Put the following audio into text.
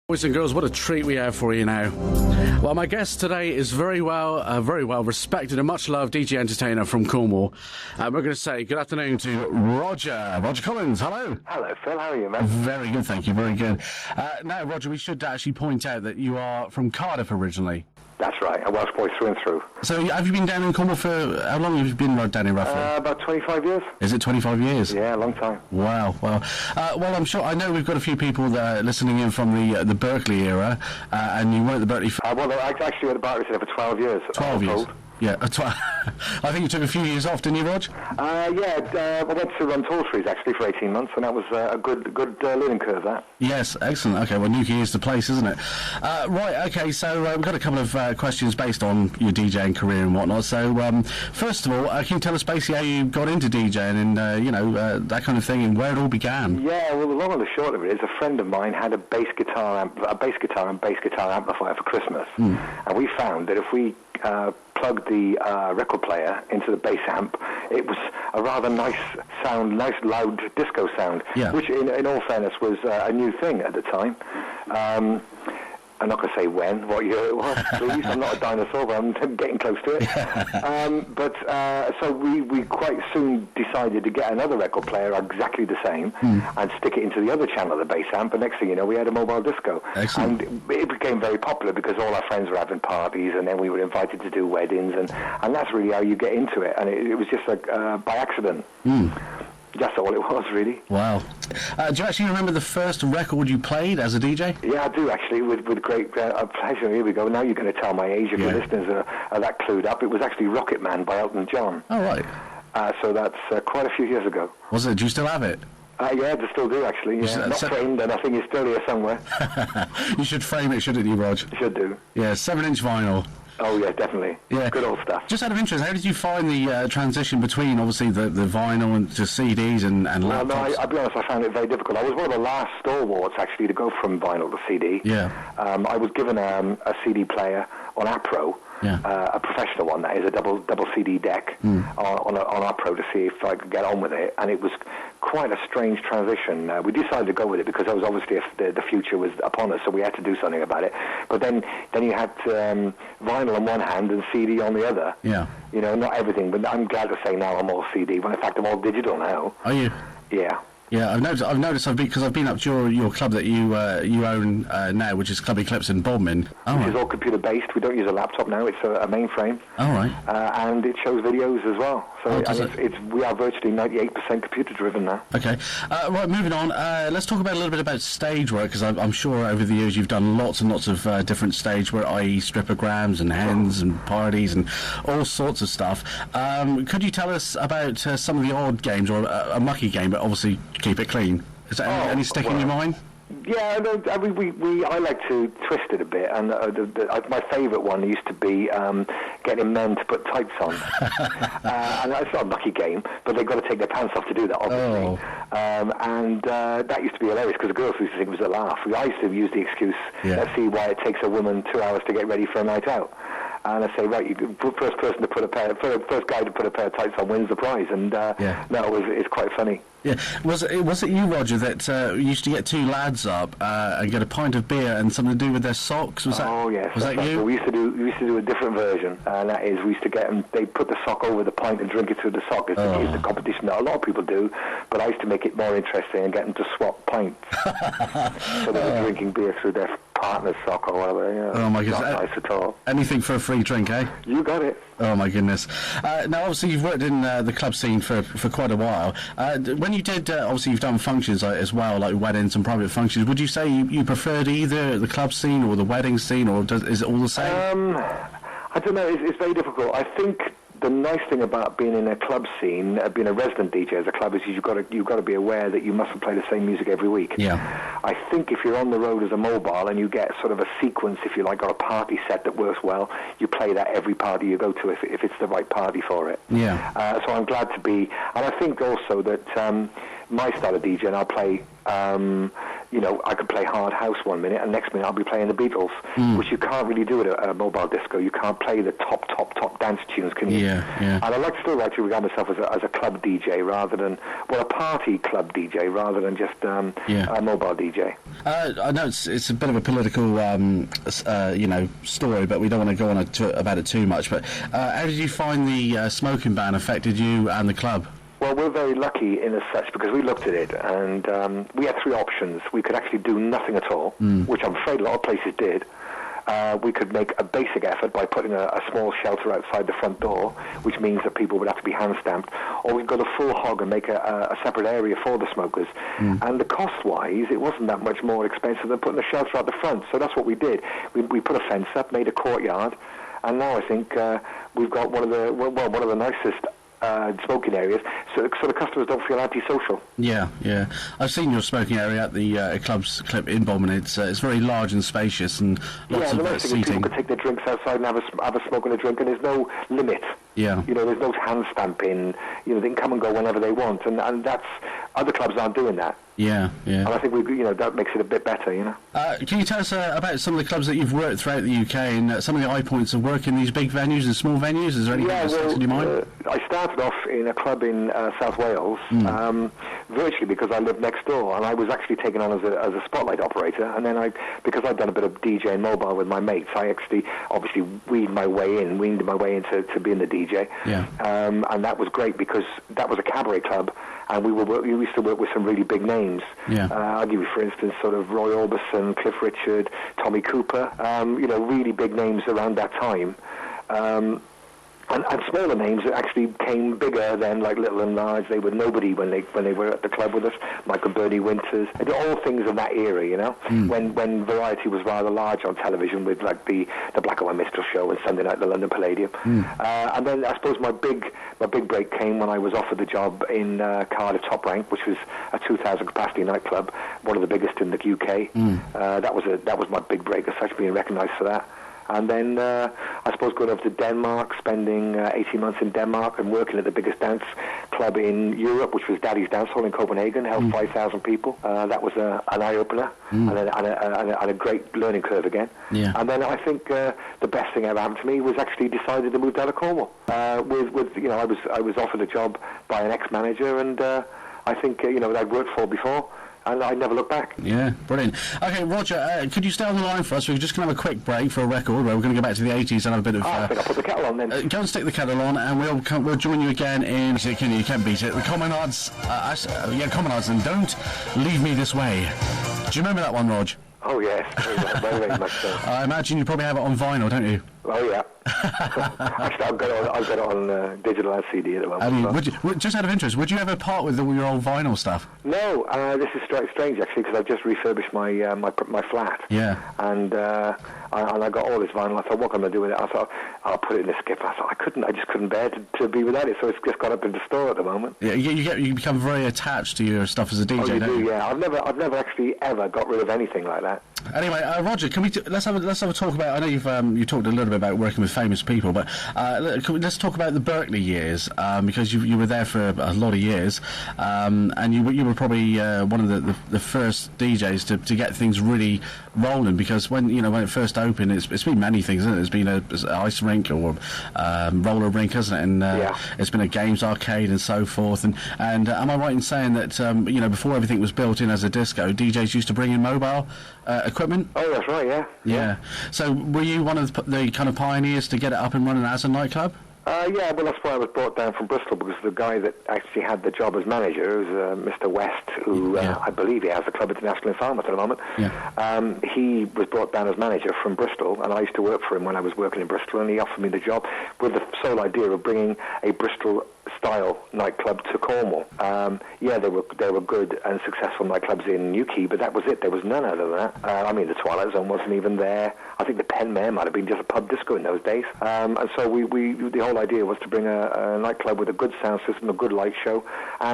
Boys and girls, what a treat we have for you now. Well, my guest today is very well respected and much loved DJ entertainer from Cornwall. We're going to say good afternoon to Roger Collins. Hello. Hello, Phil. How are you, man? Very good, thank you. Very good. Now, Roger, we should actually point out that you are from Cardiff originally. That's right. A Welsh boy through and through. So, have you been down in Cornwall for how long have you been down here roughly? About 25 years. Is it 25 years? Yeah, a long time. Wow. Well, I'm sure. I know we've got a few people listening in from the Berkeley era, and you weren't at the Berkeley. Well, I actually went to Berkeley for 12 years. 12 years. Yeah, I think you took a few years off, didn't you, Rog? I went to run tall trees actually for 18 months, and that was a good learning curve. That. Yes, excellent. Okay, well, Newquay is the place, isn't it? Right. Okay, so we've got a couple of questions based on your DJing career and whatnot. So, first of all, can you tell us basically how you got into DJing and that kind of thing, and where it all began? Yeah, well, the long and the short of it is, a friend of mine had a bass guitar and bass guitar amplifier for Christmas, and we found that if we plugged the record player into the bass amp, it was a rather nice sound, nice loud disco sound, which in all fairness was a new thing at the time. I'm not going to say what year it was, please. I'm not a dinosaur, but I'm getting close to it. So we quite soon decided to get another record player exactly the same and stick it into the other channel of the bass amp, and next thing you know, we had a mobile disco. Excellent. And it became very popular because all our friends were having parties, and then we were invited to do weddings, and that's really how you get into it. And it was just like by accident. That's all it was, really. Wow. Do you actually remember the first record you played as a DJ? Yeah, I do, actually, with great pleasure. Here we go. Now you're going to tell my age if your listeners are that clued up. It was actually Rocket Man by Elton John. Oh, right. So that's quite a few years ago. Was it? Do you still have it? Yeah, I still do, actually. Yeah. Not framed, and I think it's still here somewhere. You should frame it, shouldn't you, Rog? Should do. Yeah, 7-inch vinyl. Oh, yeah, definitely. Yeah. Good old stuff. Just out of interest, how did you find the transition between, obviously, the vinyl and to CDs and laptops? Well, no, I'll be honest, I found it very difficult. I was one of the last stalwarts, actually, to go from vinyl to CD. Yeah. I was given a CD player on Apro, a professional one, that is, a double CD deck on Apro to see if I could get on with it, and it was quite a strange transition. We decided to go with it because that was obviously the future was upon us, so we had to do something about it. But then you had vinyl on one hand and CD on the other. Yeah. You know, not everything, but I'm glad to say now I'm all CD, when in fact I'm all digital now. Are you? Yeah. Yeah, I've noticed because I've been up to your club that you own now, which is Club Eclipse in Bodmin. Which is all computer based. We don't use a laptop now; it's a mainframe. All right. And it shows videos as well. So we are virtually 98% computer driven now. Okay. Right, moving on. Let's talk about a little bit about stage work, because I'm sure over the years you've done lots and lots of different stage work, i.e. stripograms and hens and parties and all sorts of stuff. Could you tell us about some of the odd games, or a mucky game, but obviously keep it clean? Is there any stick in your mind? Yeah, I like to twist it a bit, and my favourite one used to be getting men to put tights on. And it's not a mucky game, but they've got to take their pants off to do that, obviously. And that used to be hilarious, because the girls used to think it was a laugh. I used to use the excuse, let's see why it takes a woman 2 hours to get ready for a night out. And I say, right, first guy to put a pair of tights on wins the prize. And it's quite funny. Yeah, was it you, Roger, that used to get two lads up and get a pint of beer and something to do with their socks? Was that? Oh yes. Was that you? We used to do a different version, and that is we used to get them. They put the sock over the pint and drink it through the sock. It's the competition that a lot of people do, but I used to make it more interesting and get them to swap pints, so they were drinking beer through their partner's sock or whatever. Yeah, oh my goodness! Not nice at all. Anything for a free drink, eh? You got it. Oh my goodness! Now, obviously, you've worked in the club scene for quite a while. When you did, obviously, you've done functions as well, like weddings and private functions. Would you say you preferred either the club scene or the wedding scene, or is it all the same? I don't know. It's very difficult. I think the nice thing about being in a club scene, being a resident DJ as a club, is you've got to be aware that you mustn't play the same music every week. Yeah. I think if you're on the road as a mobile and you get sort of a sequence, if you like, or a party set that works well, you play that every party you go to if it's the right party for it. Yeah. So I'm glad to be, and I think also that my style of DJ, and I'll play you know, I could play hard house one minute, and next minute I'll be playing the Beatles, which you can't really do at a mobile disco. You can't play the top dance tunes, can you? Yeah. And I still like to regard myself as a club DJ rather than, well, a party club DJ rather than just a mobile DJ. I know it's a bit of a political, you know, story, but we don't want to go on about it too much. But how did you find the smoking ban affected you and the club? Well, we're very lucky in as such because we looked at it and we had three options. We could actually do nothing at all, which I'm afraid a lot of places did. We could make a basic effort by putting a small shelter outside the front door, which means that people would have to be hand-stamped, or we could go the full hog and make a separate area for the smokers. And the cost-wise, it wasn't that much more expensive than putting a shelter out the front, so that's what we did. We put a fence up, made a courtyard, and now I think we've got one of the nicest smoking areas, so the customers don't feel antisocial. Yeah. I've seen your smoking area at the club in Bolton. It's very large and spacious, and lots of nice seating. People could take their drinks outside and have a smoke and a drink, and there's no limit. Yeah. You know, there's no hand stamping. You know, they can come and go whenever they want, and that's other clubs aren't doing that. Yeah. And I think that makes it a bit better, you know. Can you tell us about some of the clubs that you've worked throughout the UK and some of the high points of work in these big venues and small venues? Is there anything that sticks in your mind? I started off in a club in South Wales, virtually because I lived next door, and I was actually taken on as a spotlight operator. And then because I'd done a bit of DJ mobile with my mates, I actually obviously weaned my way into being the DJ. Yeah. And that was great because that was a cabaret club. And we used to work with some really big names. Yeah. I'll give you, for instance, sort of Roy Orbison, Cliff Richard, Tommy Cooper. Really big names around that time. And smaller names that actually came bigger than like Little and Large. They were nobody when they were at the club with us. Michael Bernie Winters, and all things of that era, you know. When variety was rather large on television with like the Black and White Minstrel Show and Sunday Night at the London Palladium. And then I suppose my big break came when I was offered the job in Cardiff Top Rank, which was a 2,000 capacity nightclub, one of the biggest in the UK. That was my big break as such, being recognised for that. And then I suppose going over to Denmark, spending 18 months in Denmark and working at the biggest dance club in Europe, which was Daddy's Dance Hall in Copenhagen, held 5,000 people. That was an eye-opener and a great learning curve again. Yeah. And then I think the best thing ever happened to me was actually decided to move down to Cornwall. I was offered a job by an ex-manager, and I think that I'd worked for before. And I never look back. Yeah, brilliant. Okay, Roger, could you stay on the line for us? We're just going to have a quick break for a record. We're going to go back to the 80s and have a bit of... I think I'll put the kettle on then. Go and stick the kettle on, and we'll join you again in... You can't beat it. The Commonards... Commonards, and Don't Leave Me This Way. Do you remember that one, Rog? Oh, yes. Very much so. I imagine you probably have it on vinyl, don't you? Oh, yeah. Actually, I've got it on digital and CD at the moment. Just out of interest, would you ever part with all your old vinyl stuff? No, this is strange actually, because I've just refurbished my my flat. Yeah. And I got all this vinyl. I thought, what can I do with it? I thought, I'll put it in the skip. I thought I just couldn't bear to be without it, so it's just got up in the store at the moment. Yeah, you become very attached to your stuff as a DJ. Oh, you don't do, you? yeah. I've never actually ever got rid of anything like that. Anyway, Roger, can we let's have a talk about? I know you talked a little bit about working with famous people, but let's talk about the Berkeley years, because you were there for a lot of years, and you were probably one of the first DJs to get things really rolling, because when it first opened, it's been many things, isn't it? It's been an ice rink or roller rink, hasn't it? And it's been a games arcade and so forth. And am I right in saying that before everything was built in as a disco, DJs used to bring in mobile equipment? Oh, that's right, yeah. Yeah. So were you one of the kind of pioneers to get it up and running as a nightclub? Yeah, well, that's why I was brought down from Bristol, because the guy that actually had the job as manager was Mr. West, who I believe he has the Club International in Falmouth at the moment. Yeah. He was brought down as manager from Bristol, and I used to work for him when I was working in Bristol, and he offered me the job with the sole idea of bringing a Bristol-style nightclub to Cornwall. They were good and successful nightclubs in Newquay, but that was it. There was none other than that. The Twilight Zone wasn't even there. I think the Penmare might have been just a pub disco in those days. And so the whole idea was to bring a nightclub with a good sound system, a good light show, and